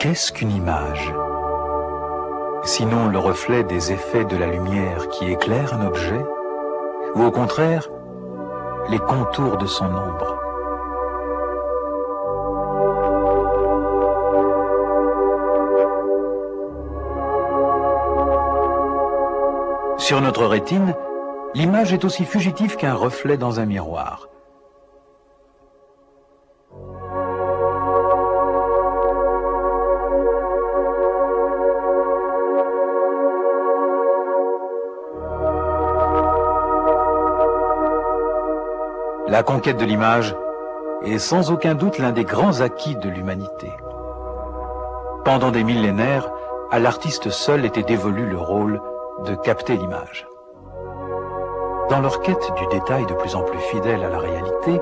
Qu'est-ce qu'une image? Sinon le reflet des effets de la lumière qui éclaire un objet, ou au contraire, les contours de son ombre. Sur notre rétine, l'image est aussi fugitive qu'un reflet dans un miroir. La conquête de l'image est sans aucun doute l'un des grands acquis de l'humanité. Pendant des millénaires, à l'artiste seul était dévolu le rôle de capter l'image. Dans leur quête du détail de plus en plus fidèle à la réalité,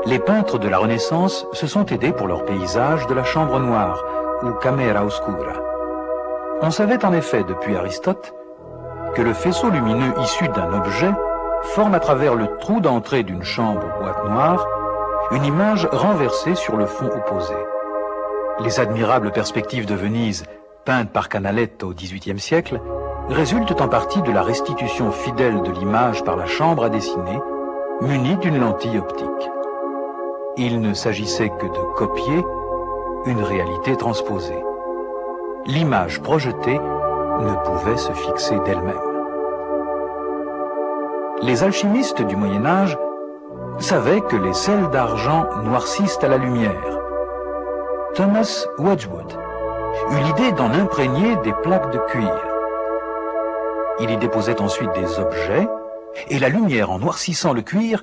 les peintres de la Renaissance se sont aidés pour leurs paysages de la chambre noire, ou camera oscura. On savait en effet depuis Aristote que le faisceau lumineux issu d'un objet forme à travers le trou d'entrée d'une chambre ou boîte noire une image renversée sur le fond opposé. Les admirables perspectives de Venise, peintes par Canaletto au XVIIIe siècle, résultent en partie de la restitution fidèle de l'image par la chambre à dessiner, munie d'une lentille optique. Il ne s'agissait que de copier une réalité transposée. L'image projetée ne pouvait se fixer d'elle-même. Les alchimistes du Moyen-Âge savaient que les sels d'argent noircissent à la lumière. Thomas Wedgwood eut l'idée d'en imprégner des plaques de cuir. Il y déposait ensuite des objets, et la lumière, en noircissant le cuir,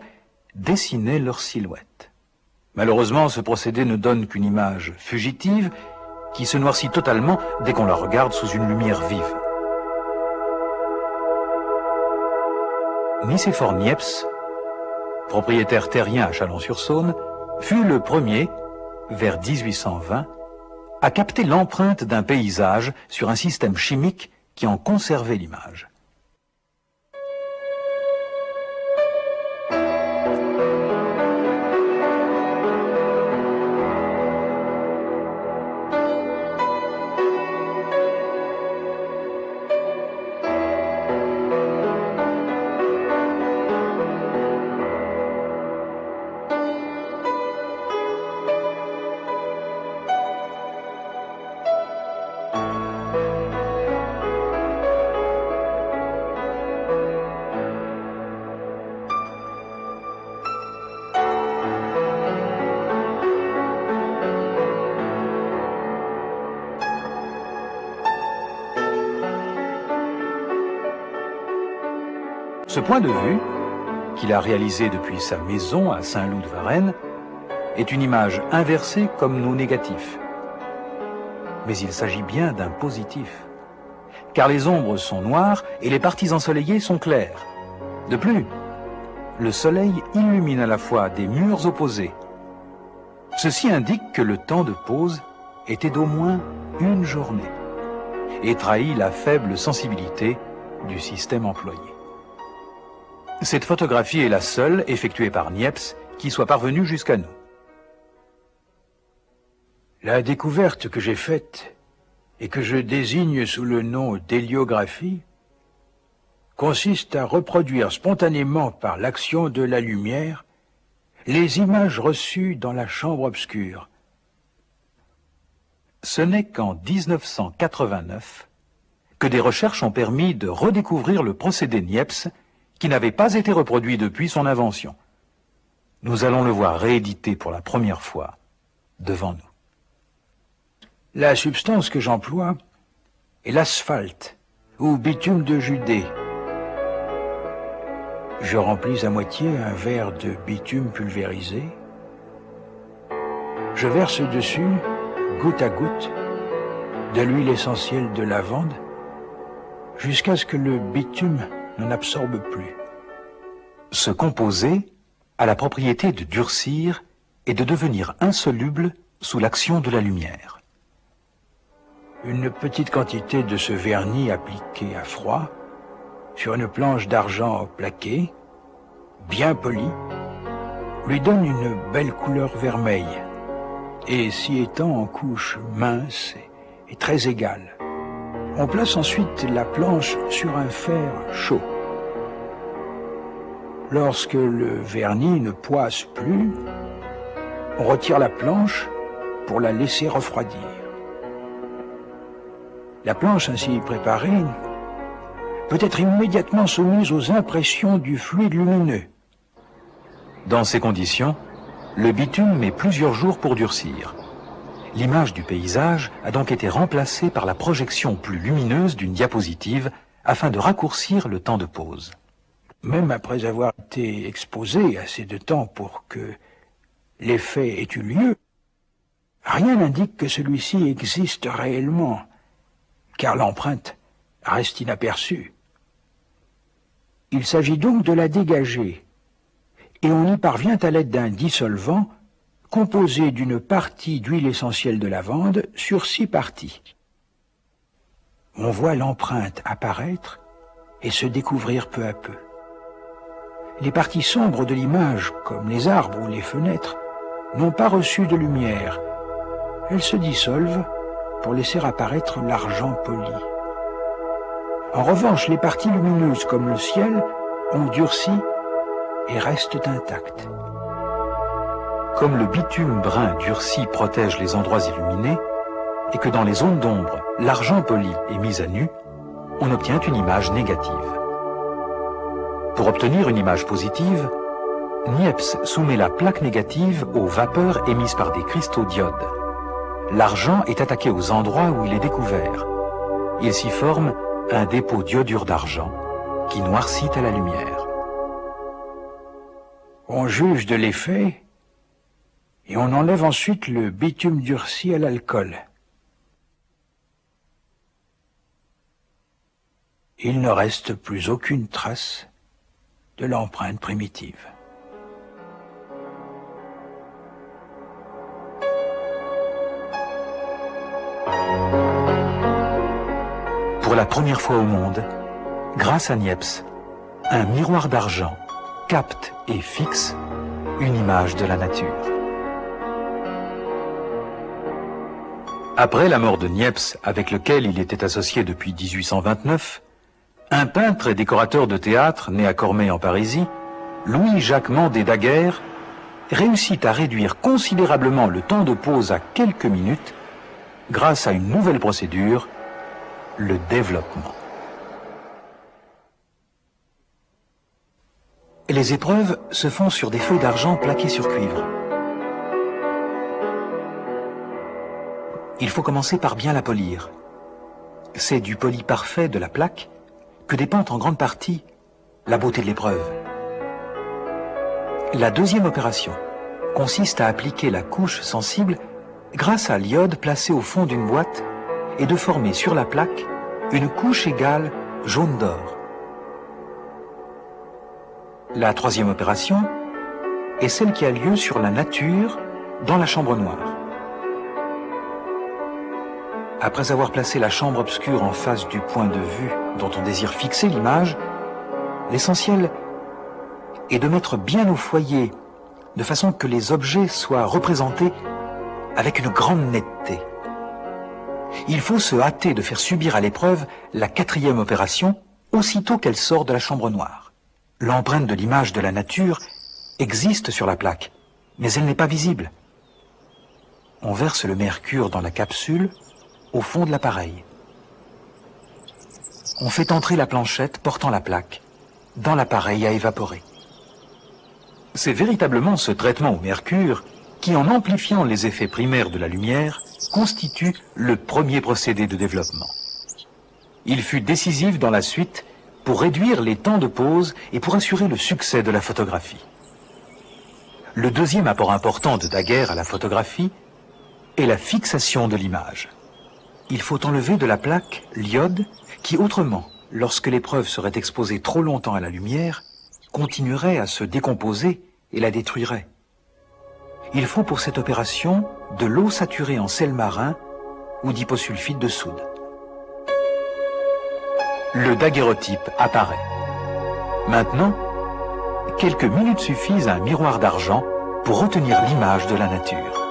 dessinait leur silhouette. Malheureusement, ce procédé ne donne qu'une image fugitive qui se noircit totalement dès qu'on la regarde sous une lumière vive. Nicéphore Niepce, propriétaire terrien à Chalon-sur-Saône, fut le premier, vers 1820, à capter l'empreinte d'un paysage sur un système chimique qui en conservait l'image. Ce point de vue, qu'il a réalisé depuis sa maison à Saint-Loup-de-Varennes, est une image inversée comme nos négatifs. Mais il s'agit bien d'un positif, car les ombres sont noires et les parties ensoleillées sont claires. De plus, le soleil illumine à la fois des murs opposés. Ceci indique que le temps de pose était d'au moins une journée et trahit la faible sensibilité du système employé. Cette photographie est la seule effectuée par Niepce qui soit parvenue jusqu'à nous. La découverte que j'ai faite et que je désigne sous le nom d'héliographie consiste à reproduire spontanément par l'action de la lumière les images reçues dans la chambre obscure. Ce n'est qu'en 1989 que des recherches ont permis de redécouvrir le procédé Niepce qui n'avait pas été reproduit depuis son invention. Nous allons le voir réédité pour la première fois devant nous. La substance que j'emploie est l'asphalte ou bitume de Judée. Je remplis à moitié un verre de bitume pulvérisé. Je verse dessus, goutte à goutte, de l'huile essentielle de lavande jusqu'à ce que le bitume n'en absorbe plus. Ce composé a la propriété de durcir et de devenir insoluble sous l'action de la lumière. Une petite quantité de ce vernis appliqué à froid sur une planche d'argent plaquée, bien polie, lui donne une belle couleur vermeille et s'y étend en couches minces et très égales. On place ensuite la planche sur un fer chaud. Lorsque le vernis ne poisse plus, on retire la planche pour la laisser refroidir. La planche ainsi préparée peut être immédiatement soumise aux impressions du fluide lumineux. Dans ces conditions, le bitume met plusieurs jours pour durcir. L'image du paysage a donc été remplacée par la projection plus lumineuse d'une diapositive afin de raccourcir le temps de pause. Même après avoir été exposé assez de temps pour que l'effet ait eu lieu, rien n'indique que celui-ci existe réellement, car l'empreinte reste inaperçue. Il s'agit donc de la dégager, et on y parvient à l'aide d'un dissolvant composé d'une partie d'huile essentielle de lavande sur 6 parties. On voit l'empreinte apparaître et se découvrir peu à peu. Les parties sombres de l'image, comme les arbres ou les fenêtres, n'ont pas reçu de lumière. Elles se dissolvent pour laisser apparaître l'argent poli. En revanche, les parties lumineuses, comme le ciel, ont durci et restent intactes. Comme le bitume brun durci protège les endroits illuminés, et que dans les zones d'ombre, l'argent poli est mis à nu, on obtient une image négative. Pour obtenir une image positive, Niepce soumet la plaque négative aux vapeurs émises par des cristaux d'iode. L'argent est attaqué aux endroits où il est découvert. Il s'y forme un dépôt d'iodure d'argent qui noircit à la lumière. On juge de l'effet et on enlève ensuite le bitume durci à l'alcool. Il ne reste plus aucune trace de l'empreinte primitive. Pour la première fois au monde, grâce à Niepce, un miroir d'argent capte et fixe une image de la nature. Après la mort de Niepce, avec lequel il était associé depuis 1829, un peintre et décorateur de théâtre, né à Cormeilles en Parisie, Louis-Jacques Mandé Daguerre, réussit à réduire considérablement le temps de pause à quelques minutes grâce à une nouvelle procédure, le développement. Les épreuves se font sur des feuilles d'argent plaquées sur cuivre. Il faut commencer par bien la polir. C'est du poli parfait de la plaque que dépend en grande partie la beauté de l'épreuve. La deuxième opération consiste à appliquer la couche sensible grâce à l'iode placé au fond d'une boîte et de former sur la plaque une couche égale jaune d'or. La troisième opération est celle qui a lieu sur la nature dans la chambre noire. Après avoir placé la chambre obscure en face du point de vue dont on désire fixer l'image, l'essentiel est de mettre bien au foyer, de façon que les objets soient représentés avec une grande netteté. Il faut se hâter de faire subir à l'épreuve la quatrième opération aussitôt qu'elle sort de la chambre noire. L'empreinte de l'image de la nature existe sur la plaque, mais elle n'est pas visible. On verse le mercure dans la capsule au fond de l'appareil. On fait entrer la planchette portant la plaque dans l'appareil à évaporer. C'est véritablement ce traitement au mercure qui, en amplifiant les effets primaires de la lumière, constitue le premier procédé de développement. Il fut décisif dans la suite pour réduire les temps de pause et pour assurer le succès de la photographie. Le deuxième apport important de Daguerre à la photographie est la fixation de l'image. Il faut enlever de la plaque l'iode qui, autrement, lorsque l'épreuve serait exposée trop longtemps à la lumière, continuerait à se décomposer et la détruirait. Il faut pour cette opération de l'eau saturée en sel marin ou d'hyposulfite de soude. Le daguerreotype apparaît. Maintenant, quelques minutes suffisent à un miroir d'argent pour retenir l'image de la nature.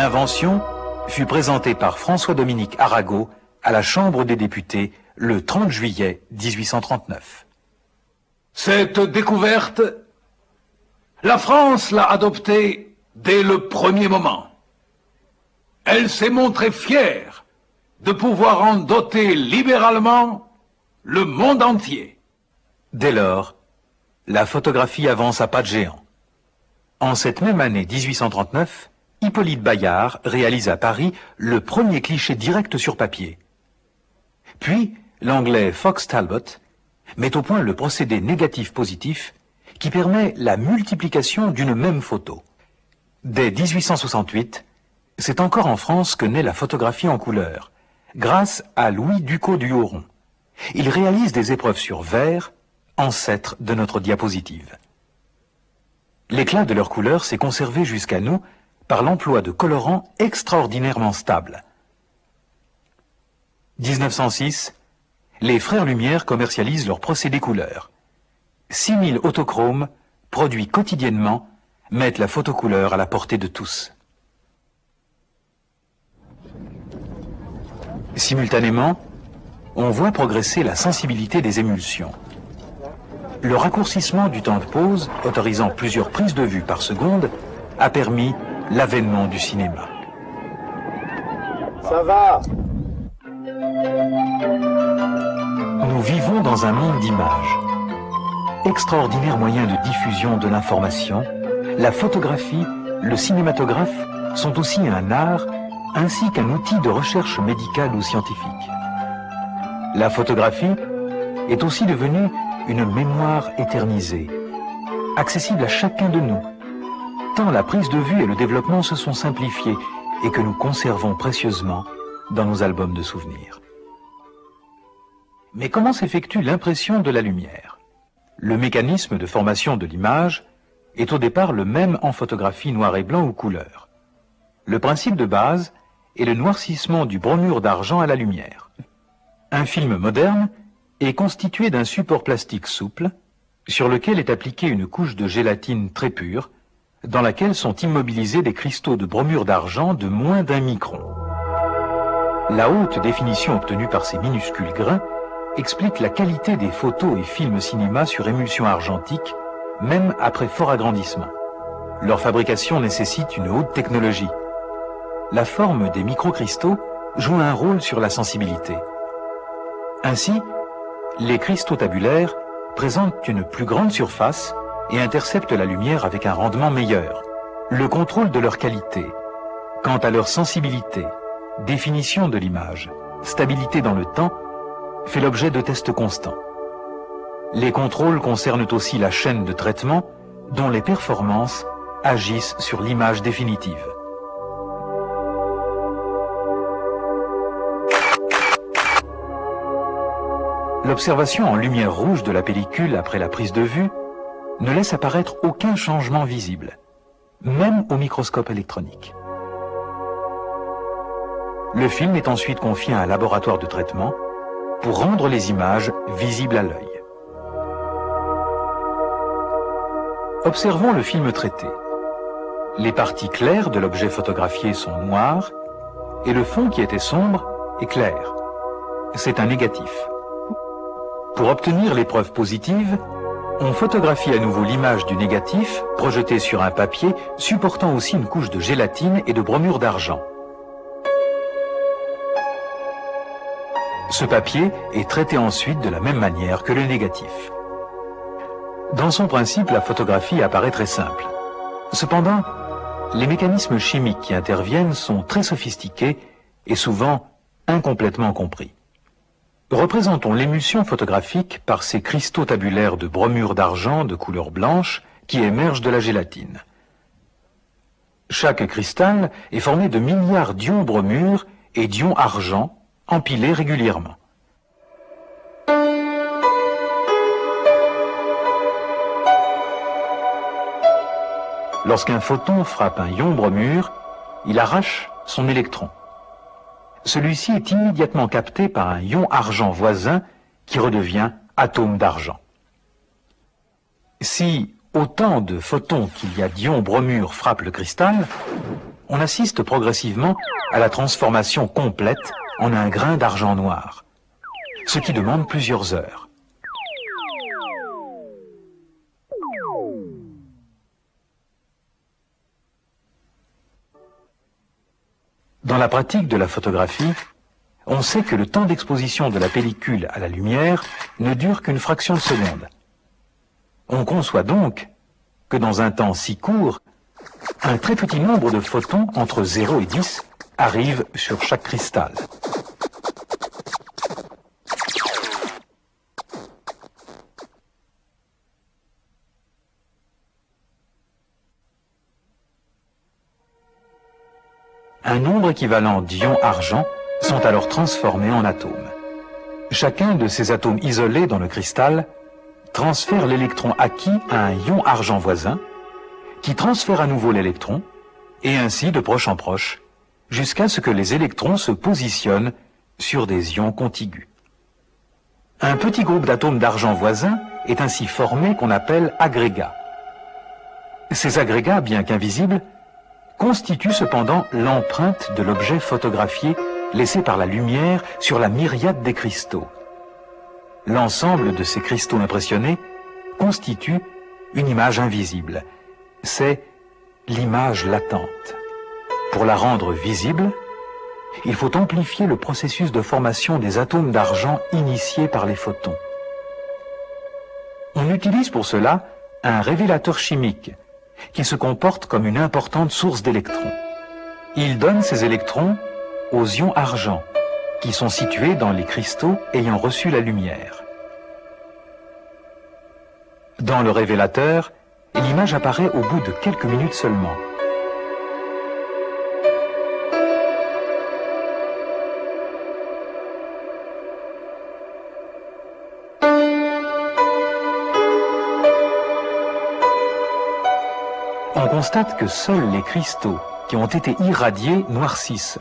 L'invention fut présentée par François-Dominique Arago à la Chambre des députés le 30 juillet 1839. Cette découverte, la France l'a adoptée dès le premier moment. Elle s'est montrée fière de pouvoir en doter libéralement le monde entier. Dès lors, la photographie avance à pas de géant. En cette même année 1839, Hippolyte Bayard réalise à Paris le premier cliché direct sur papier. Puis, l'anglais Fox Talbot met au point le procédé négatif-positif qui permet la multiplication d'une même photo. Dès 1868, c'est encore en France que naît la photographie en couleur, grâce à Louis Ducos du Haut-Rond. Il réalise des épreuves sur verre, ancêtre de notre diapositive. L'éclat de leur couleur s'est conservé jusqu'à nous par l'emploi de colorants extraordinairement stables. 1906, les frères Lumière commercialisent leur procédé couleur. 6000 autochromes, produits quotidiennement, mettent la photocouleur à la portée de tous. Simultanément, on voit progresser la sensibilité des émulsions. Le raccourcissement du temps de pause, autorisant plusieurs prises de vue par seconde, a permis l'avènement du cinéma. Ça va. Nous vivons dans un monde d'images. Extraordinaire moyen de diffusion de l'information, la photographie, le cinématographe sont aussi un art ainsi qu'un outil de recherche médicale ou scientifique. La photographie est aussi devenue une mémoire éternisée, accessible à chacun de nous, tant la prise de vue et le développement se sont simplifiés et que nous conservons précieusement dans nos albums de souvenirs. Mais comment s'effectue l'impression de la lumière? Le mécanisme de formation de l'image est au départ le même en photographie noir et blanc ou couleur. Le principe de base est le noircissement du bromure d'argent à la lumière. Un film moderne est constitué d'un support plastique souple sur lequel est appliquée une couche de gélatine très pure dans laquelle sont immobilisés des cristaux de bromure d'argent de moins d'1 micron. La haute définition obtenue par ces minuscules grains explique la qualité des photos et films cinéma sur émulsion argentique, même après fort agrandissement. Leur fabrication nécessite une haute technologie. La forme des microcristaux joue un rôle sur la sensibilité. Ainsi, les cristaux tabulaires présentent une plus grande surface et interceptent la lumière avec un rendement meilleur. Le contrôle de leur qualité, quant à leur sensibilité, définition de l'image, stabilité dans le temps, fait l'objet de tests constants. Les contrôles concernent aussi la chaîne de traitement dont les performances agissent sur l'image définitive. L'observation en lumière rouge de la pellicule après la prise de vue ne laisse apparaître aucun changement visible, même au microscope électronique. Le film est ensuite confié à un laboratoire de traitement pour rendre les images visibles à l'œil. Observons le film traité. Les parties claires de l'objet photographié sont noires et le fond qui était sombre est clair. C'est un négatif. Pour obtenir l'épreuve positive, on photographie à nouveau l'image du négatif projeté sur un papier supportant aussi une couche de gélatine et de bromure d'argent. Ce papier est traité ensuite de la même manière que le négatif. Dans son principe, la photographie apparaît très simple. Cependant, les mécanismes chimiques qui interviennent sont très sophistiqués et souvent incomplètement compris. Représentons l'émulsion photographique par ces cristaux tabulaires de bromure d'argent de couleur blanche qui émergent de la gélatine. Chaque cristal est formé de milliards d'ions bromure et d'ions argent empilés régulièrement. Lorsqu'un photon frappe un ion bromure, il arrache son électron. Celui-ci est immédiatement capté par un ion argent voisin qui redevient atome d'argent. Si autant de photons qu'il y a d'ions bromure frappent le cristal, on assiste progressivement à la transformation complète en un grain d'argent noir, ce qui demande plusieurs heures. Dans la pratique de la photographie, on sait que le temps d'exposition de la pellicule à la lumière ne dure qu'une fraction de seconde. On conçoit donc que dans un temps si court, un très petit nombre de photons entre 0 et 10 arrivent sur chaque cristal. Un nombre équivalent d'ions argent sont alors transformés en atomes. Chacun de ces atomes isolés dans le cristal transfère l'électron acquis à un ion argent voisin, qui transfère à nouveau l'électron, et ainsi de proche en proche, jusqu'à ce que les électrons se positionnent sur des ions contigus. Un petit groupe d'atomes d'argent voisins est ainsi formé qu'on appelle agrégats. Ces agrégats, bien qu'invisibles, constituent cependant l'empreinte de l'objet photographié laissé par la lumière sur la myriade des cristaux. L'ensemble de ces cristaux impressionnés constitue une image invisible. C'est l'image latente. Pour la rendre visible, il faut amplifier le processus de formation des atomes d'argent initié par les photons. On utilise pour cela un révélateur chimique qui se comporte comme une importante source d'électrons. Il donne ces électrons aux ions argent, qui sont situés dans les cristaux ayant reçu la lumière. Dans le révélateur, l'image apparaît au bout de quelques minutes seulement. On constate que seuls les cristaux qui ont été irradiés noircissent,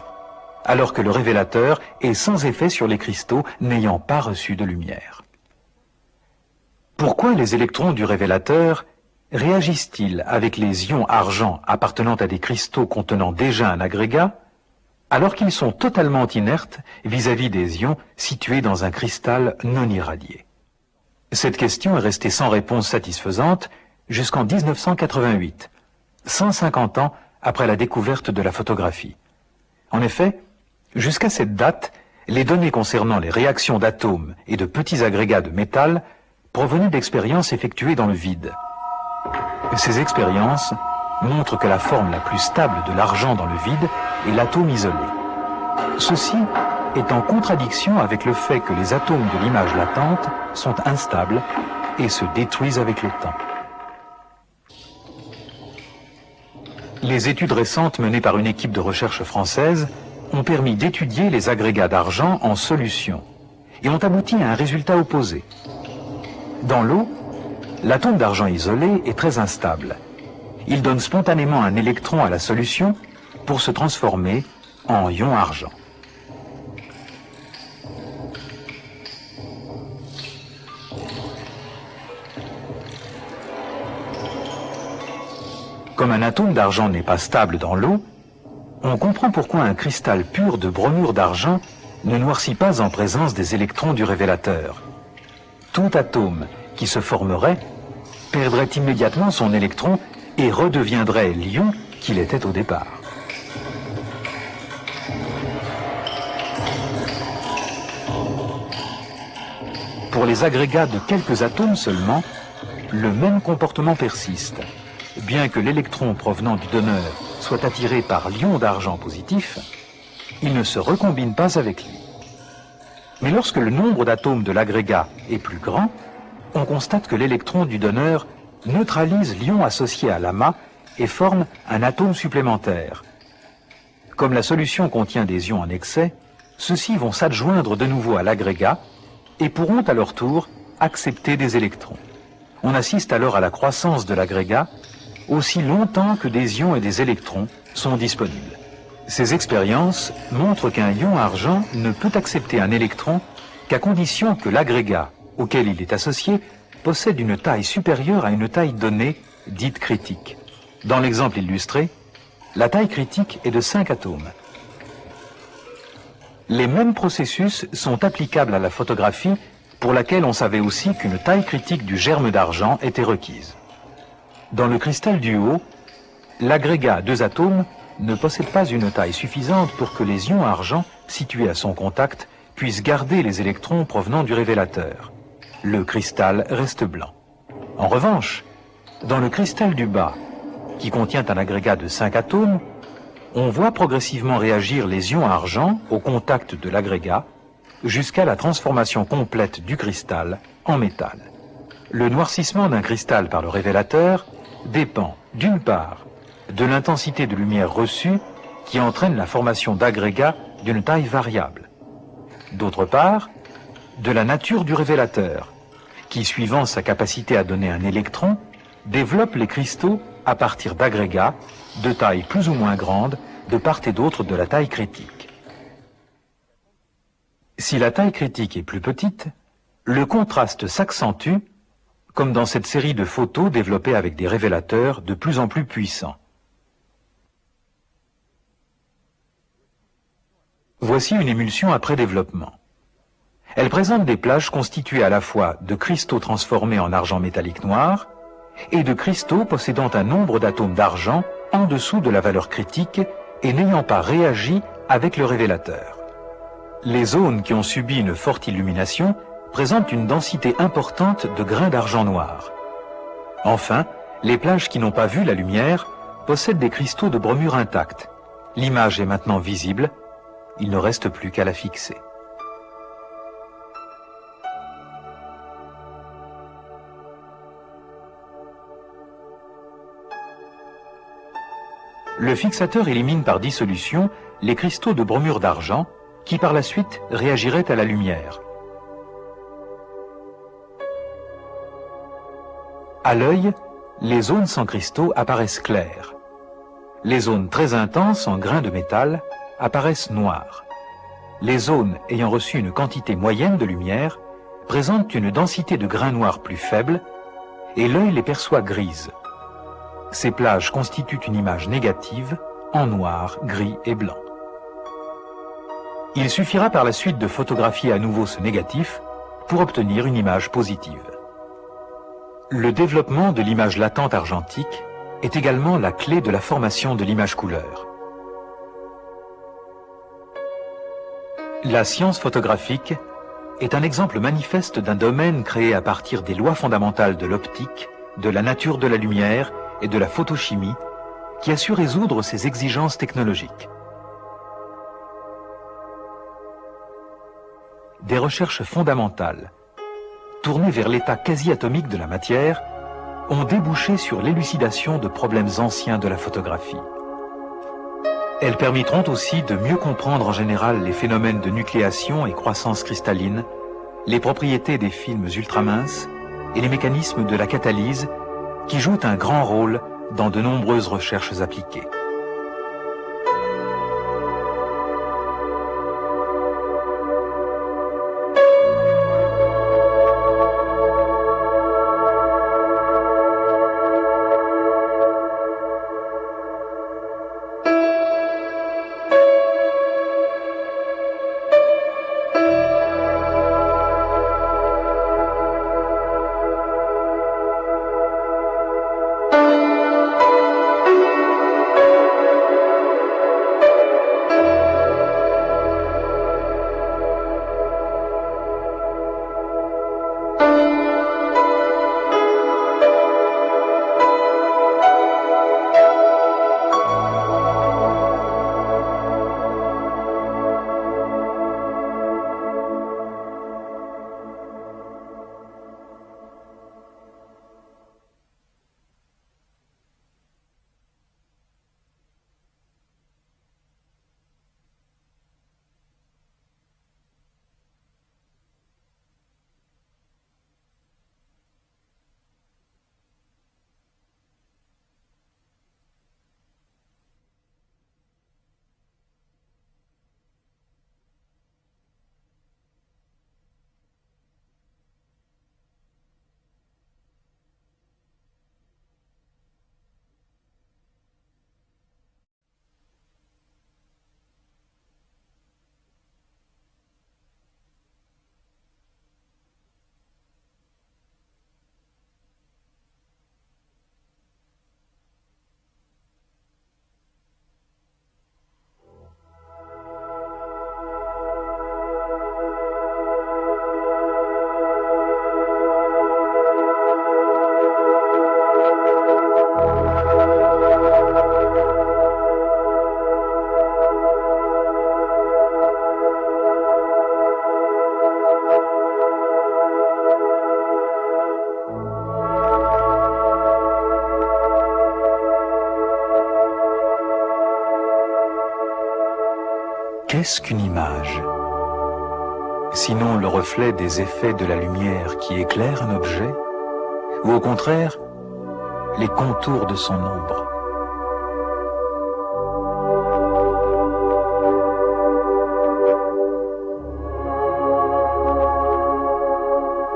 alors que le révélateur est sans effet sur les cristaux n'ayant pas reçu de lumière. Pourquoi les électrons du révélateur réagissent-ils avec les ions argent appartenant à des cristaux contenant déjà un agrégat, alors qu'ils sont totalement inertes vis-à-vis des ions situés dans un cristal non irradié? Cette question est restée sans réponse satisfaisante jusqu'en 1988, 150 ans après la découverte de la photographie. En effet, jusqu'à cette date, les données concernant les réactions d'atomes et de petits agrégats de métal provenaient d'expériences effectuées dans le vide. Ces expériences montrent que la forme la plus stable de l'argent dans le vide est l'atome isolé. Ceci est en contradiction avec le fait que les atomes de l'image latente sont instables et se détruisent avec le temps. Les études récentes menées par une équipe de recherche française ont permis d'étudier les agrégats d'argent en solution et ont abouti à un résultat opposé. Dans l'eau, l'atome d'argent isolé est très instable. Il donne spontanément un électron à la solution pour se transformer en ion argent. Comme un atome d'argent n'est pas stable dans l'eau, on comprend pourquoi un cristal pur de bromure d'argent ne noircit pas en présence des électrons du révélateur. Tout atome qui se formerait perdrait immédiatement son électron et redeviendrait l'ion qu'il était au départ. Pour les agrégats de quelques atomes seulement, le même comportement persiste. Bien que l'électron provenant du donneur soit attiré par l'ion d'argent positif, il ne se recombine pas avec lui. Mais lorsque le nombre d'atomes de l'agrégat est plus grand, on constate que l'électron du donneur neutralise l'ion associé à l'amas et forme un atome supplémentaire. Comme la solution contient des ions en excès, ceux-ci vont s'adjoindre de nouveau à l'agrégat et pourront à leur tour accepter des électrons. On assiste alors à la croissance de l'agrégat aussi longtemps que des ions et des électrons sont disponibles. Ces expériences montrent qu'un ion argent ne peut accepter un électron qu'à condition que l'agrégat auquel il est associé possède une taille supérieure à une taille donnée, dite critique. Dans l'exemple illustré, La taille critique est de 5 atomes. Les mêmes processus sont applicables à la photographie, pour laquelle on savait aussi qu'une taille critique du germe d'argent était requise. Dans le cristal du haut, l'agrégat à 2 atomes ne possède pas une taille suffisante pour que les ions argent situés à son contact puissent garder les électrons provenant du révélateur. Le cristal reste blanc. En revanche, dans le cristal du bas, qui contient un agrégat de 5 atomes, on voit progressivement réagir les ions argent au contact de l'agrégat jusqu'à la transformation complète du cristal en métal. Le noircissement d'un cristal par le révélateur dépend, d'une part, de l'intensité de lumière reçue qui entraîne la formation d'agrégats d'une taille variable. D'autre part, de la nature du révélateur, qui, suivant sa capacité à donner un électron, développe les cristaux à partir d'agrégats de taille plus ou moins grande de part et d'autre de la taille critique. Si la taille critique est plus petite, le contraste s'accentue, comme dans cette série de photos développées avec des révélateurs de plus en plus puissants. Voici une émulsion après développement. Elle présente des plages constituées à la fois de cristaux transformés en argent métallique noir et de cristaux possédant un nombre d'atomes d'argent en dessous de la valeur critique et n'ayant pas réagi avec le révélateur. Les zones qui ont subi une forte illumination présentent une densité importante de grains d'argent noir. Enfin, les plages qui n'ont pas vu la lumière possèdent des cristaux de bromure intacts. L'image est maintenant visible, il ne reste plus qu'à la fixer. Le fixateur élimine par dissolution les cristaux de bromure d'argent qui par la suite réagiraient à la lumière. À l'œil, les zones sans cristaux apparaissent claires. Les zones très intenses en grains de métal apparaissent noires. Les zones ayant reçu une quantité moyenne de lumière présentent une densité de grains noirs plus faible et l'œil les perçoit grises. Ces plages constituent une image négative en noir, gris et blanc. Il suffira par la suite de photographier à nouveau ce négatif pour obtenir une image positive. Le développement de l'image latente argentique est également la clé de la formation de l'image couleur. La science photographique est un exemple manifeste d'un domaine créé à partir des lois fondamentales de l'optique, de la nature de la lumière et de la photochimie, qui a su résoudre ces exigences technologiques. Des recherches fondamentales, tournées vers l'état quasi-atomique de la matière, ont débouché sur l'élucidation de problèmes anciens de la photographie. Elles permettront aussi de mieux comprendre en général les phénomènes de nucléation et croissance cristalline, les propriétés des films ultraminces et les mécanismes de la catalyse qui jouent un grand rôle dans de nombreuses recherches appliquées. Qu'est-ce qu'une image? Sinon le reflet des effets de la lumière qui éclaire un objet, ou au contraire, les contours de son ombre.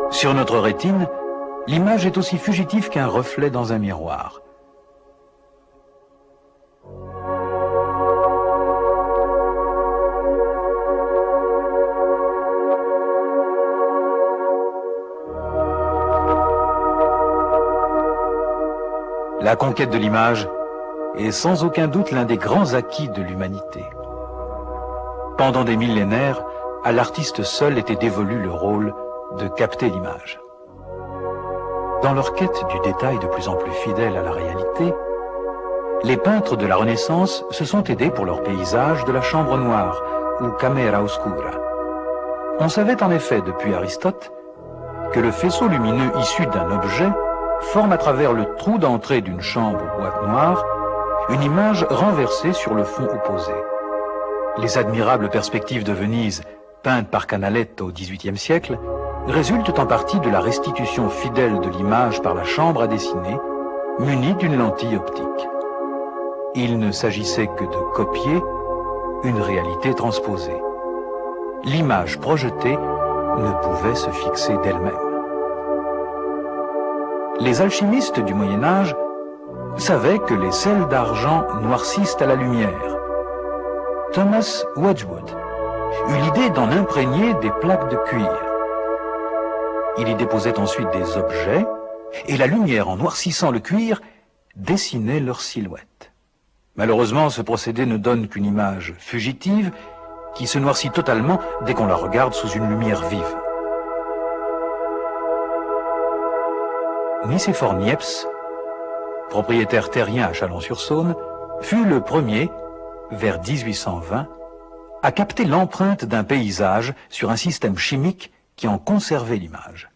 Sur notre rétine, l'image est aussi fugitive qu'un reflet dans un miroir. La conquête de l'image est sans aucun doute l'un des grands acquis de l'humanité. Pendant des millénaires, à l'artiste seul était dévolu le rôle de capter l'image. Dans leur quête du détail de plus en plus fidèle à la réalité, les peintres de la Renaissance se sont aidés pour leurs paysages de la chambre noire, ou camera oscura. On savait en effet depuis Aristote que le faisceau lumineux issu d'un objet forme à travers le trou d'entrée d'une chambre ou boîte noire une image renversée sur le fond opposé. Les admirables perspectives de Venise, peintes par Canaletto au XVIIIe siècle, résultent en partie de la restitution fidèle de l'image par la chambre à dessiner, munie d'une lentille optique. Il ne s'agissait que de copier une réalité transposée. L'image projetée ne pouvait se fixer d'elle-même. Les alchimistes du Moyen-Âge savaient que les sels d'argent noircissent à la lumière. Thomas Wedgwood eut l'idée d'en imprégner des plaques de cuir. Il y déposait ensuite des objets, et la lumière, en noircissant le cuir, dessinait leur silhouette. Malheureusement, ce procédé ne donne qu'une image fugitive qui se noircit totalement dès qu'on la regarde sous une lumière vive. Nicéphore Niepce, propriétaire terrien à Chalon-sur-Saône, fut le premier, vers 1820, à capter l'empreinte d'un paysage sur un système chimique qui en conservait l'image.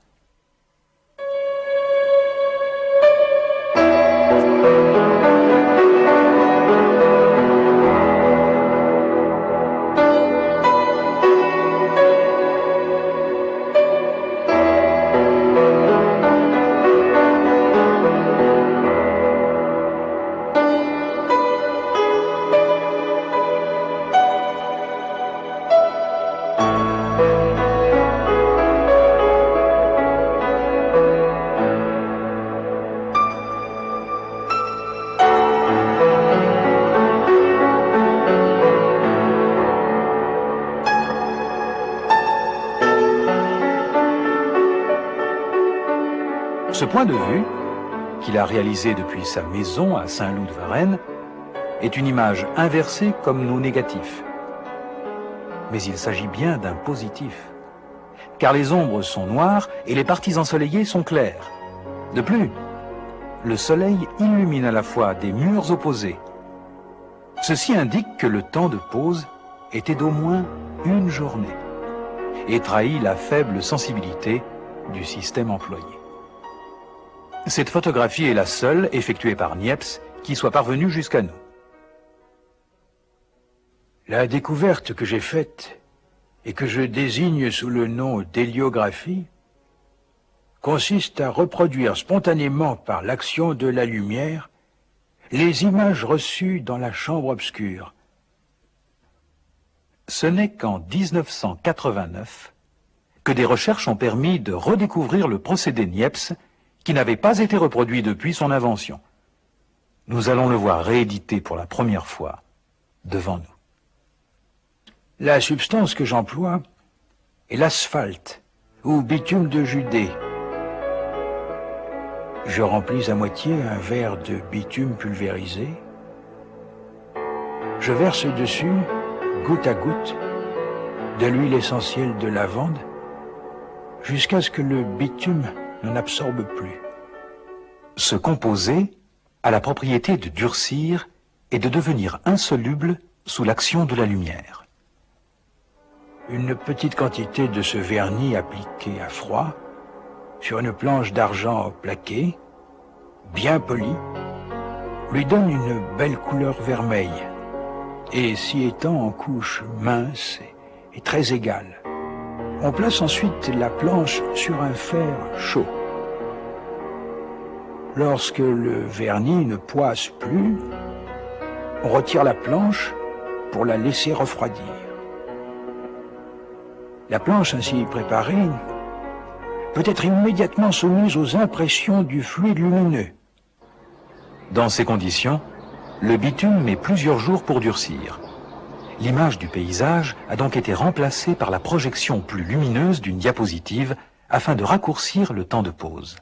Ce point de vue, qu'il a réalisé depuis sa maison à Saint-Loup-de-Varennes, est une image inversée comme nos négatifs. Mais il s'agit bien d'un positif, car les ombres sont noires et les parties ensoleillées sont claires. De plus, le soleil illumine à la fois des murs opposés. Ceci indique que le temps de pose était d'au moins une journée et trahit la faible sensibilité du système employé. Cette photographie est la seule effectuée par Niepce qui soit parvenue jusqu'à nous. La découverte que j'ai faite et que je désigne sous le nom d'héliographie consiste à reproduire spontanément par l'action de la lumière les images reçues dans la chambre obscure. Ce n'est qu'en 1989 que des recherches ont permis de redécouvrir le procédé Niepce qui n'avait pas été reproduit depuis son invention. Nous allons le voir réédité pour la première fois devant nous. La substance que j'emploie est l'asphalte ou bitume de Judée. Je remplis à moitié un verre de bitume pulvérisé. Je verse dessus, goutte à goutte, de l'huile essentielle de lavande jusqu'à ce que le bitume n'en absorbe plus. Ce composé a la propriété de durcir et de devenir insoluble sous l'action de la lumière. Une petite quantité de ce vernis appliqué à froid sur une planche d'argent plaquée, bien polie, lui donne une belle couleur vermeille. et s'y étend en couches minces et très égales. On place ensuite la planche sur un fer chaud. Lorsque le vernis ne poisse plus, on retire la planche pour la laisser refroidir. La planche ainsi préparée peut être immédiatement soumise aux impressions du fluide lumineux. Dans ces conditions, le bitume met plusieurs jours pour durcir. L'image du paysage a donc été remplacée par la projection plus lumineuse d'une diapositive afin de raccourcir le temps de pause.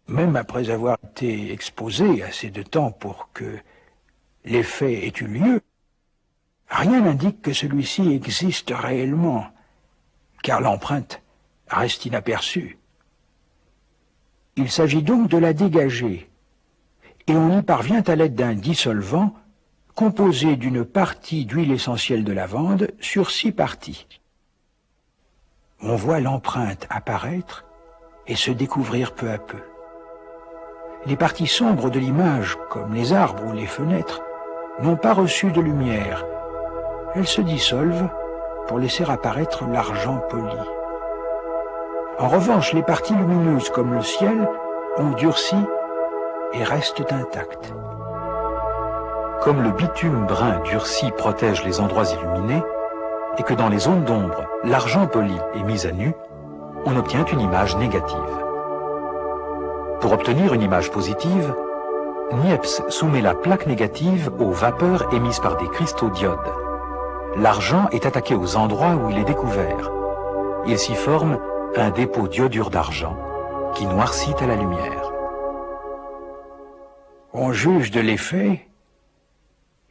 Même après avoir été exposé assez de temps pour que l'effet ait eu lieu, rien n'indique que celui-ci existe réellement, car l'empreinte reste inaperçue. Il s'agit donc de la dégager, et on y parvient à l'aide d'un dissolvant composé d'une partie d'huile essentielle de lavande sur 6 parties. On voit l'empreinte apparaître et se découvrir peu à peu. Les parties sombres de l'image, comme les arbres ou les fenêtres, n'ont pas reçu de lumière. Elles se dissolvent pour laisser apparaître l'argent poli. En revanche, les parties lumineuses, comme le ciel, ont durci et restent intactes. Comme le bitume brun durci protège les endroits illuminés, et que dans les zones d'ombre, l'argent poli est mis à nu, on obtient une image négative. Pour obtenir une image positive, Niepce soumet la plaque négative aux vapeurs émises par des cristaux d'iode. L'argent est attaqué aux endroits où il est découvert. Il s'y forme un dépôt d'iodure d'argent qui noircit à la lumière. On juge de l'effet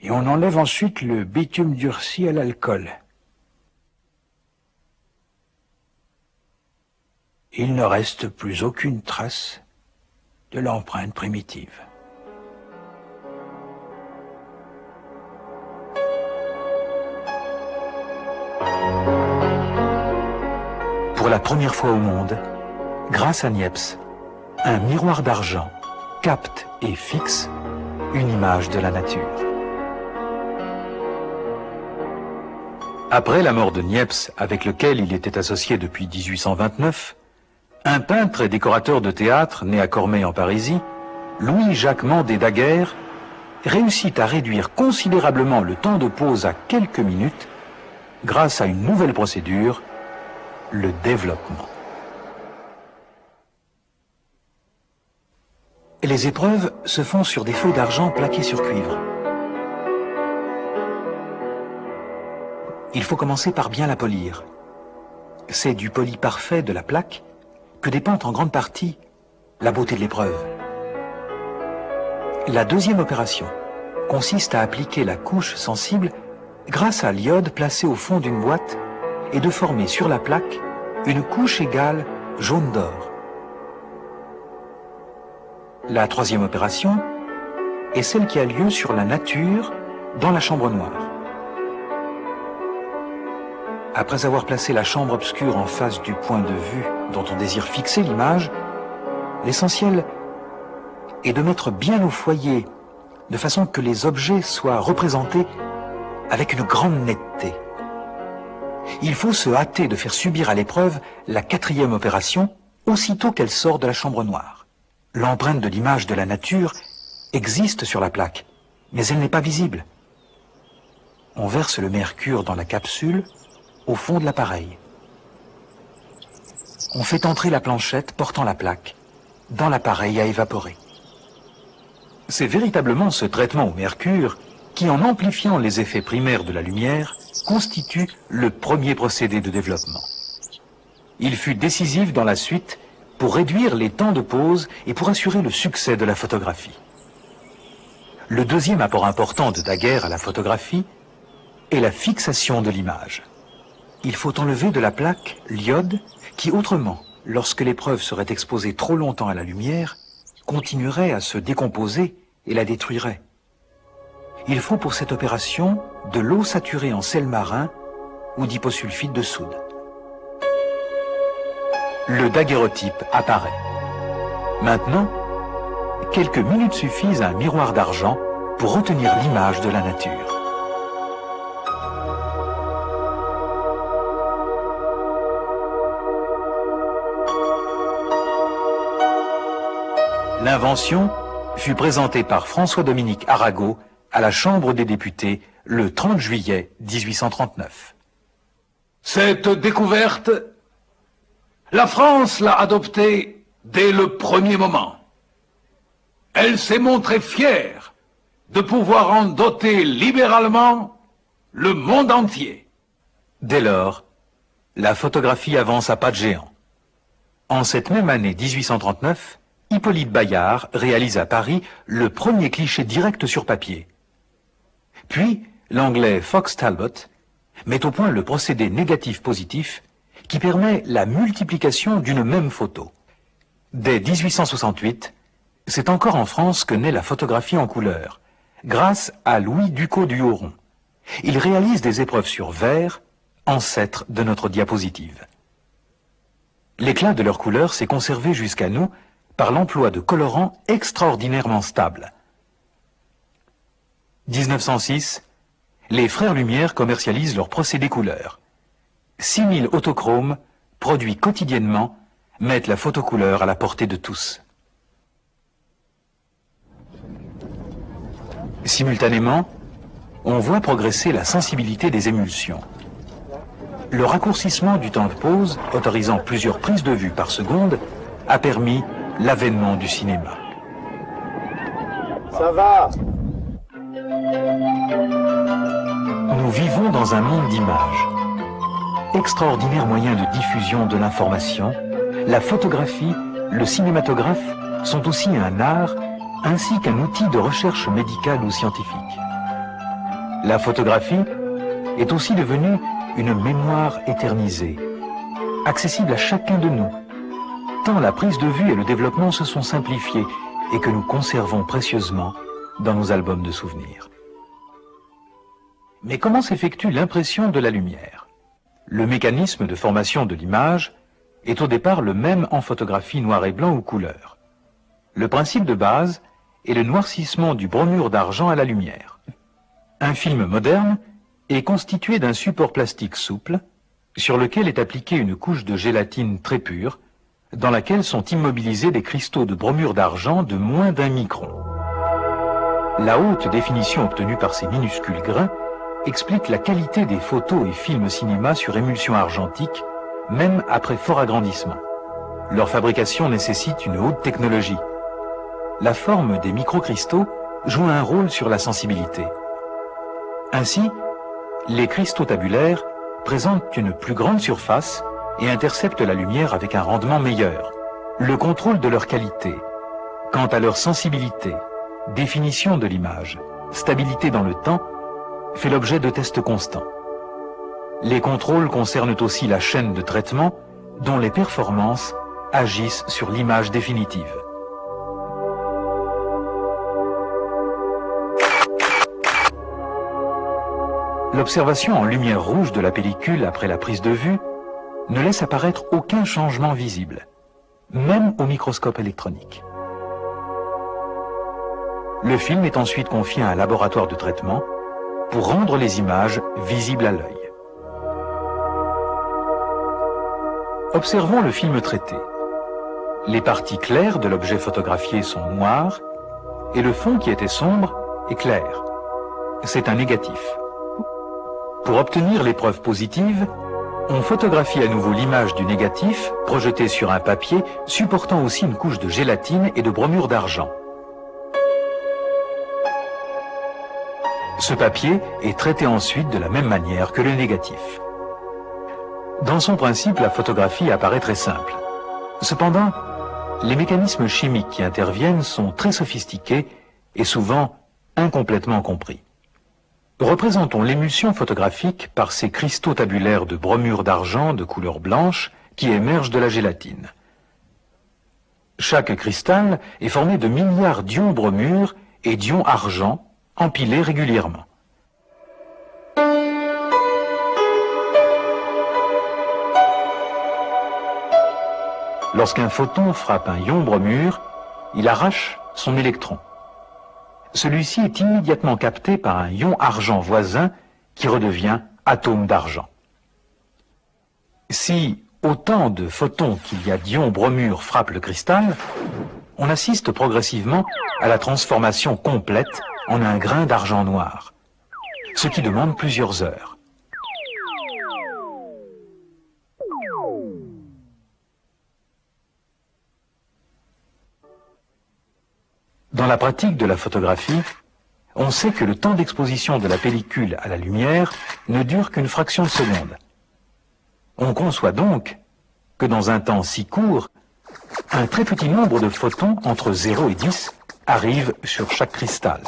et on enlève ensuite le bitume durci à l'alcool. Il ne reste plus aucune trace de l'empreinte primitive. Pour la première fois au monde, grâce à Niepce, un miroir d'argent capte et fixe une image de la nature. Après la mort de Niepce, avec lequel il était associé depuis 1829, un peintre et décorateur de théâtre né à Cormeilles en Parisie, Louis-Jacques Mandé Daguerre, réussit à réduire considérablement le temps de pause à quelques minutes grâce à une nouvelle procédure, le développement. Les épreuves se font sur des feuilles d'argent plaquées sur cuivre. Il faut commencer par bien la polir. C'est du poli parfait de la plaque que dépend en grande partie la beauté de l'épreuve. La deuxième opération consiste à appliquer la couche sensible grâce à l'iode placé au fond d'une boîte et de former sur la plaque une couche égale jaune d'or. La troisième opération est celle qui a lieu sur la nature dans la chambre noire. Après avoir placé la chambre obscure en face du point de vue dont on désire fixer l'image, l'essentiel est de mettre bien au foyer, de façon que les objets soient représentés avec une grande netteté. Il faut se hâter de faire subir à l'épreuve la quatrième opération, aussitôt qu'elle sort de la chambre noire. L'empreinte de l'image de la nature existe sur la plaque, mais elle n'est pas visible. On verse le mercure dans la capsule, au fond de l'appareil. On fait entrer la planchette portant la plaque dans l'appareil à évaporer. C'est véritablement ce traitement au mercure qui, en amplifiant les effets primaires de la lumière, constitue le premier procédé de développement. Il fut décisif dans la suite pour réduire les temps de pause et pour assurer le succès de la photographie. Le deuxième apport important de Daguerre à la photographie est la fixation de l'image. Il faut enlever de la plaque l'iode qui, autrement, lorsque l'épreuve serait exposée trop longtemps à la lumière, continuerait à se décomposer et la détruirait. Il faut pour cette opération de l'eau saturée en sel marin ou d'hyposulfite de soude. Le daguerreotype apparaît. Maintenant, quelques minutes suffisent à un miroir d'argent pour retenir l'image de la nature. L'invention fut présentée par François-Dominique Arago à la Chambre des députés le 30 juillet 1839. Cette découverte, la France l'a adoptée dès le premier moment. Elle s'est montrée fière de pouvoir en doter libéralement le monde entier. Dès lors, la photographie avance à pas de géant. En cette même année 1839, Hippolyte Bayard réalise à Paris le premier cliché direct sur papier. Puis, l'anglais Fox Talbot met au point le procédé négatif-positif qui permet la multiplication d'une même photo. Dès 1868, c'est encore en France que naît la photographie en couleur, grâce à Louis Ducos du Haut-Rond. Il réalise des épreuves sur verre, ancêtre de notre diapositive. L'éclat de leur couleur s'est conservé jusqu'à nous par l'emploi de colorants extraordinairement stables. 1906, les frères Lumière commercialisent leur procédé couleur. 6000 autochromes, produits quotidiennement, mettent la photocouleur à la portée de tous. Simultanément, on voit progresser la sensibilité des émulsions. Le raccourcissement du temps de pause, autorisant plusieurs prises de vue par seconde, a permis l'avènement du cinéma. Ça va. Nous vivons dans un monde d'images. Extraordinaire moyen de diffusion de l'information, la photographie, le cinématographe sont aussi un art ainsi qu'un outil de recherche médicale ou scientifique. La photographie est aussi devenue une mémoire éternisée, accessible à chacun de nous, tant la prise de vue et le développement se sont simplifiés et que nous conservons précieusement dans nos albums de souvenirs. Mais comment s'effectue l'impression de la lumière? Le mécanisme de formation de l'image est au départ le même en photographie noir et blanc ou couleur. Le principe de base est le noircissement du bromure d'argent à la lumière. Un film moderne est constitué d'un support plastique souple sur lequel est appliquée une couche de gélatine très pure dans laquelle sont immobilisés des cristaux de bromure d'argent de moins d'1 micron. La haute définition obtenue par ces minuscules grains explique la qualité des photos et films cinéma sur émulsion argentique, même après fort agrandissement. Leur fabrication nécessite une haute technologie. La forme des microcristaux joue un rôle sur la sensibilité. Ainsi, les cristaux tabulaires présentent une plus grande surface et interceptent la lumière avec un rendement meilleur. Le contrôle de leur qualité, quant à leur sensibilité, définition de l'image, stabilité dans le temps, fait l'objet de tests constants. Les contrôles concernent aussi la chaîne de traitement dont les performances agissent sur l'image définitive. L'observation en lumière rouge de la pellicule après la prise de vue ne laisse apparaître aucun changement visible, même au microscope électronique. Le film est ensuite confié à un laboratoire de traitement pour rendre les images visibles à l'œil. Observons le film traité. Les parties claires de l'objet photographié sont noires et le fond qui était sombre est clair. C'est un négatif. Pour obtenir l'épreuve positive, on photographie à nouveau l'image du négatif projetée sur un papier supportant aussi une couche de gélatine et de bromure d'argent. Ce papier est traité ensuite de la même manière que le négatif. Dans son principe, la photographie apparaît très simple. Cependant, les mécanismes chimiques qui interviennent sont très sophistiqués et souvent incomplètement compris. Représentons l'émulsion photographique par ces cristaux tabulaires de bromure d'argent de couleur blanche qui émergent de la gélatine. Chaque cristal est formé de milliards d'ions bromure et d'ions argent empilés régulièrement. Lorsqu'un photon frappe un ion bromure, il arrache son électron. Celui-ci est immédiatement capté par un ion argent voisin qui redevient atome d'argent. Si autant de photons qu'il y a d'ions bromure frappent le cristal, on assiste progressivement à la transformation complète en un grain d'argent noir, ce qui demande plusieurs heures. Dans la pratique de la photographie, on sait que le temps d'exposition de la pellicule à la lumière ne dure qu'une fraction de seconde. On conçoit donc que dans un temps si court, un très petit nombre de photons entre 0 et 10 arrivent sur chaque cristal.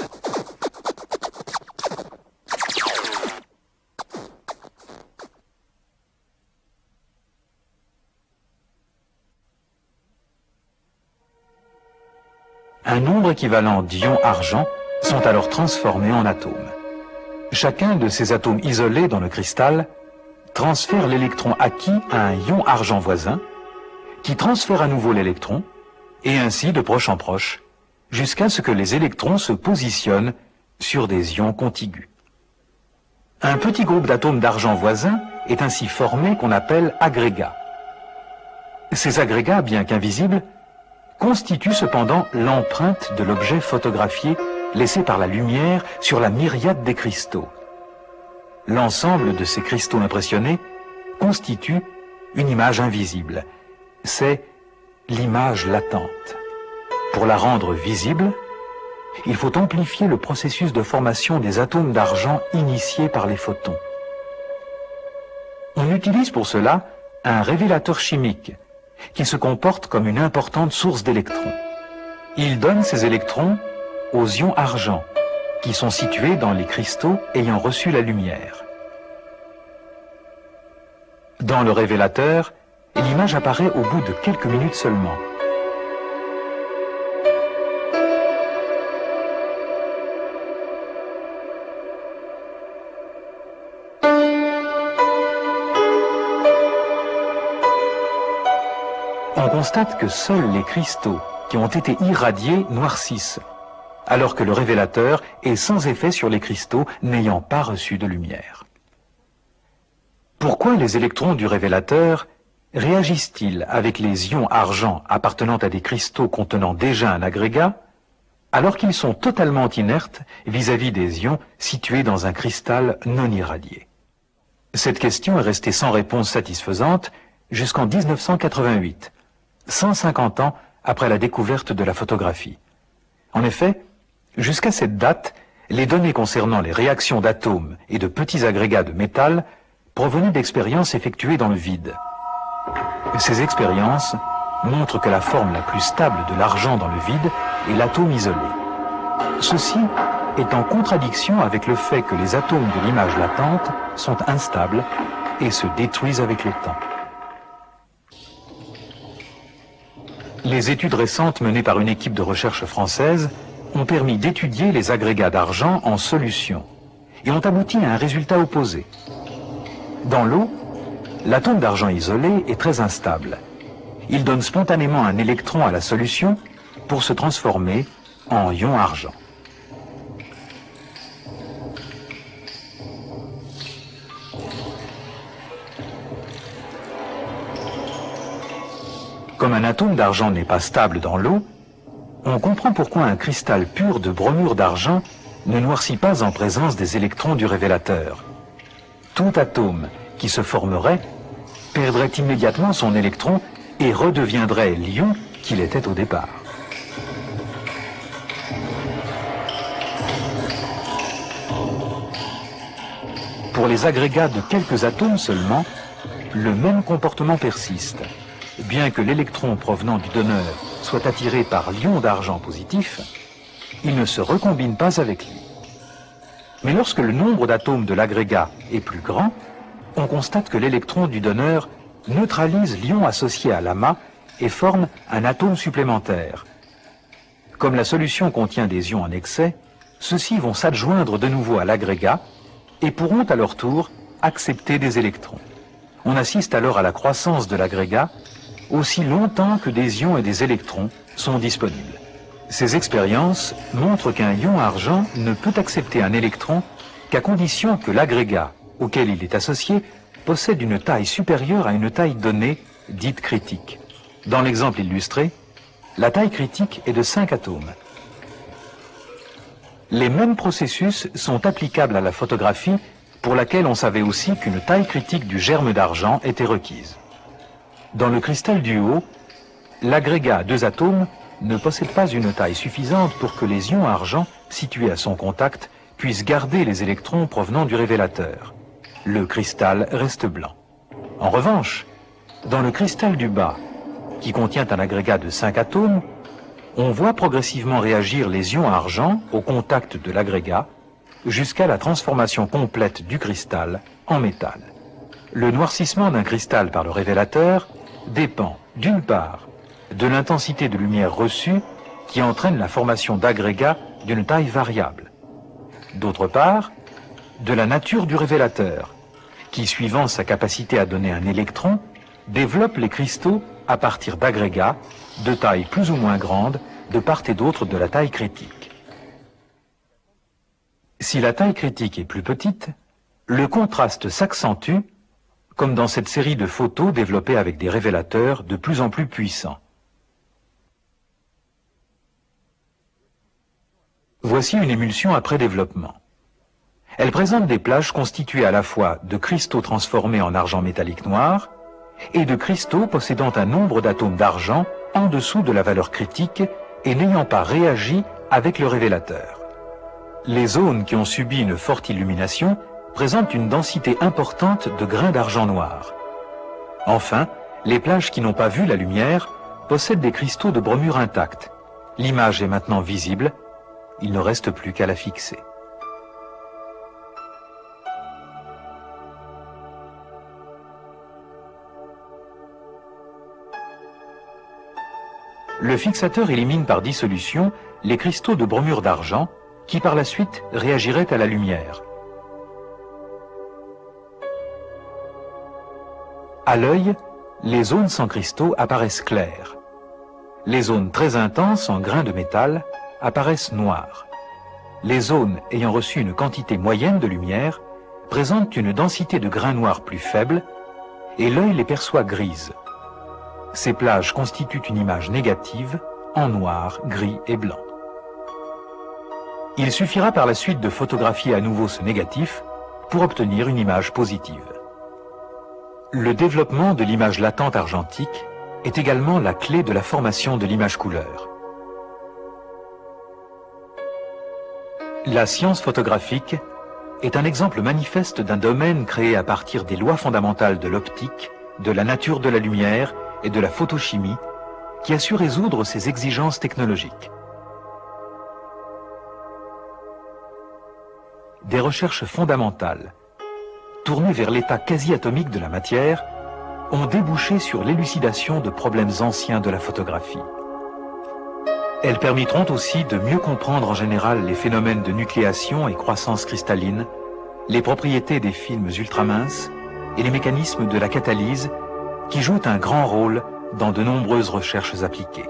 Un nombre équivalent d'ions argent sont alors transformés en atomes. Chacun de ces atomes isolés dans le cristal transfère l'électron acquis à un ion argent voisin, qui transfère à nouveau l'électron, et ainsi de proche en proche, jusqu'à ce que les électrons se positionnent sur des ions contigus. Un petit groupe d'atomes d'argent voisins est ainsi formé qu'on appelle agrégats. Ces agrégats, bien qu'invisibles, constituent cependant l'empreinte de l'objet photographié laissé par la lumière sur la myriade des cristaux. L'ensemble de ces cristaux impressionnés constitue une image invisible. C'est l'image latente. Pour la rendre visible, il faut amplifier le processus de formation des atomes d'argent initié par les photons. On utilise pour cela un révélateur chimique qui se comporte comme une importante source d'électrons. Il donne ces électrons aux ions argent, qui sont situés dans les cristaux ayant reçu la lumière. Dans le révélateur, l'image apparaît au bout de quelques minutes seulement. On constate que seuls les cristaux qui ont été irradiés noircissent, alors que le révélateur est sans effet sur les cristaux n'ayant pas reçu de lumière. Pourquoi les électrons du révélateur réagissent-ils avec les ions argent appartenant à des cristaux contenant déjà un agrégat, alors qu'ils sont totalement inertes vis-à-vis des ions situés dans un cristal non irradié? Cette question est restée sans réponse satisfaisante jusqu'en 1988, 150 ans après la découverte de la photographie. En effet, jusqu'à cette date, les données concernant les réactions d'atomes et de petits agrégats de métal provenaient d'expériences effectuées dans le vide. Ces expériences montrent que la forme la plus stable de l'argent dans le vide est l'atome isolé. Ceci est en contradiction avec le fait que les atomes de l'image latente sont instables et se détruisent avec le temps. Les études récentes menées par une équipe de recherche française ont permis d'étudier les agrégats d'argent en solution et ont abouti à un résultat opposé. Dans l'eau, l'atome d'argent isolé est très instable. Il donne spontanément un électron à la solution pour se transformer en ion argent. Comme un atome d'argent n'est pas stable dans l'eau, on comprend pourquoi un cristal pur de bromure d'argent ne noircit pas en présence des électrons du révélateur. Tout atome qui se formerait perdrait immédiatement son électron et redeviendrait l'ion qu'il était au départ. Pour les agrégats de quelques atomes seulement, le même comportement persiste. Bien que l'électron provenant du donneur soit attiré par l'ion d'argent positif, il ne se recombine pas avec lui. Mais lorsque le nombre d'atomes de l'agrégat est plus grand, on constate que l'électron du donneur neutralise l'ion associé à l'amas et forme un atome supplémentaire. Comme la solution contient des ions en excès, ceux-ci vont s'adjoindre de nouveau à l'agrégat et pourront à leur tour accepter des électrons. On assiste alors à la croissance de l'agrégat aussi longtemps que des ions et des électrons sont disponibles. Ces expériences montrent qu'un ion argent ne peut accepter un électron qu'à condition que l'agrégat auquel il est associé possède une taille supérieure à une taille donnée, dite critique. Dans l'exemple illustré, la taille critique est de 5 atomes. Les mêmes processus sont applicables à la photographie, pour laquelle on savait aussi qu'une taille critique du germe d'argent était requise. Dans le cristal du haut, l'agrégat à 2 atomes ne possède pas une taille suffisante pour que les ions argent situés à son contact puissent garder les électrons provenant du révélateur. Le cristal reste blanc. En revanche, dans le cristal du bas, qui contient un agrégat de 5 atomes, on voit progressivement réagir les ions argent au contact de l'agrégat jusqu'à la transformation complète du cristal en métal. Le noircissement d'un cristal par le révélateur dépend, d'une part, de l'intensité de lumière reçue qui entraîne la formation d'agrégats d'une taille variable. D'autre part, de la nature du révélateur, qui, suivant sa capacité à donner un électron, développe les cristaux à partir d'agrégats de taille plus ou moins grande de part et d'autre de la taille critique. Si la taille critique est plus petite, le contraste s'accentue, comme dans cette série de photos développées avec des révélateurs de plus en plus puissants. Voici une émulsion après développement. Elle présente des plages constituées à la fois de cristaux transformés en argent métallique noir et de cristaux possédant un nombre d'atomes d'argent en dessous de la valeur critique et n'ayant pas réagi avec le révélateur. Les zones qui ont subi une forte illumination présentent une densité importante de grains d'argent noir. Enfin, les plages qui n'ont pas vu la lumière possèdent des cristaux de bromure intacts. L'image est maintenant visible, il ne reste plus qu'à la fixer. Le fixateur élimine par dissolution les cristaux de bromure d'argent qui par la suite réagiraient à la lumière. À l'œil, les zones sans cristaux apparaissent claires. Les zones très intenses en grains de métal apparaissent noires. Les zones ayant reçu une quantité moyenne de lumière présentent une densité de grains noirs plus faible et l'œil les perçoit grises. Ces plages constituent une image négative en noir, gris et blanc. Il suffira par la suite de photographier à nouveau ce négatif pour obtenir une image positive. Le développement de l'image latente argentique est également la clé de la formation de l'image couleur. La science photographique est un exemple manifeste d'un domaine créé à partir des lois fondamentales de l'optique, de la nature de la lumière et de la photochimie, qui a su résoudre ces exigences technologiques. Des recherches fondamentales, tournées vers l'état quasi-atomique de la matière, ont débouché sur l'élucidation de problèmes anciens de la photographie. Elles permettront aussi de mieux comprendre en général les phénomènes de nucléation et croissance cristalline, les propriétés des films ultraminces et les mécanismes de la catalyse qui jouent un grand rôle dans de nombreuses recherches appliquées.